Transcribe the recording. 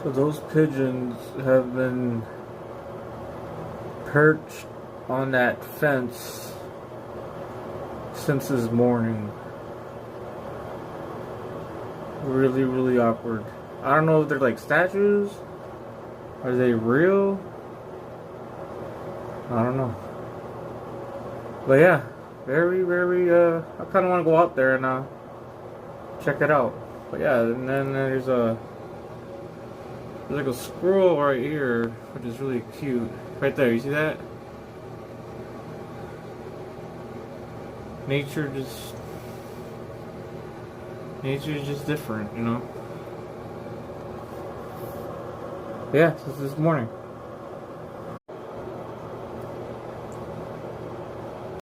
So those pigeons have been perched on that fence since this morning. Really, really awkward. I don't know if they're like statues. Are they real? I don't know. But yeah, very, very, I kind of want to go out there and check it out. But yeah, and then there's like a squirrel right here, which is really cute. Right there, you see that? Nature is just different, you know? Yeah, since this morning.